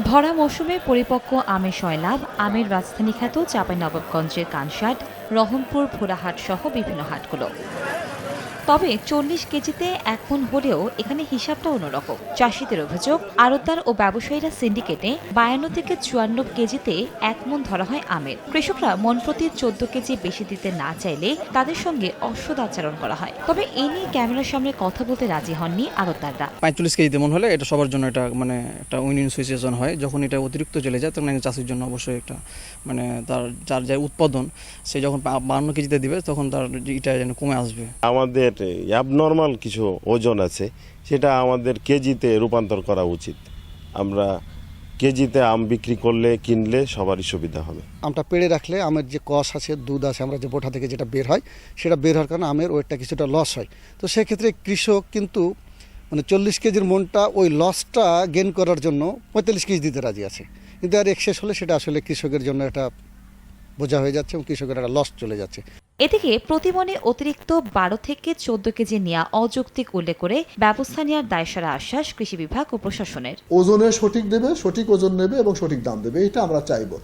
ভরা মৌসুমে পরিপক্ব আমের সয়লাভ, আমের রাজধানী খ্যাত চাঁপাইনবাবগঞ্জের কানসাট, রহমপুর, ভোলাহাট সহ বিভিন্ন হাটগুলো। তবে 40 কেজিতে 1 মণ হলেও এখানে হিসাবটা অন্যরকম। চাষিদের অভিযোগ, আড়তদার ও ব্যবসায়ীরা সিন্ডিকেটে 52 থেকে 54 কেজিতে 1 মণ ধরা হয় আমের। কৃষকরা মণ প্রতি 14 কেজি বেশি দিতে না চাইলে তাদের সঙ্গে অসৎ আচরণ করা হয়। তবে এ নিয়ে ক্যামেরার সামনে কথা বলতে রাজি হননি আড়তদাররা। 45 কেজিতে মন হলে এটা সবার জন্য এটা মানে একটা উইন সিচুয়েশন হয়। যখন এটা অতিরিক্ত চলে যায় তখন চাষির জন্য অবশ্যই একটা মানে যার যে উৎপাদন সে যখন 52 কেজিতে দিবে তখন তার এটা যেন কমে আসবে। আমাদের অ্যাবনর্মাল কিছু ওজন আছে, সেটা আমাদের কেজিতে রূপান্তর করা উচিত। আমরা কেজিতে আম বিক্রি করলে কিনলে সবারই সুবিধা হবে। আমটা পেড়ে রাখলে আমের যে কষ আছে, দুধ আছে, আমরা যে বোঠা থেকে যেটা বের হয় সেটা বের হওয়ার কারণে আমের ওয়েটটা কিছুটা লস হয়। তো সেক্ষেত্রে কৃষক কিন্তু মানে 40 কেজির মনটা ওই লসটা গেইন করার জন্য 45 কেজি দিতে রাজি আছে, কিন্তু আর এক্সেস হলে সেটা আসলে কৃষকের জন্য একটা বোঝা হয়ে যাচ্ছে এবং কৃষকের একটা লস চলে যাচ্ছে। এদিকে প্রতিমণে অতিরিক্ত 12 থেকে 14 কেজি নেওয়া অযৌক্তিক উল্লেখ করে ব্যবস্থা নেওয়ার দায়সারা আশ্বাস কৃষি বিভাগ ও প্রশাসনের। ওজনে সঠিক দেবে, সঠিক ওজন নেবে এবং সঠিক দাম দেবে, এটা আমরা চাইবো।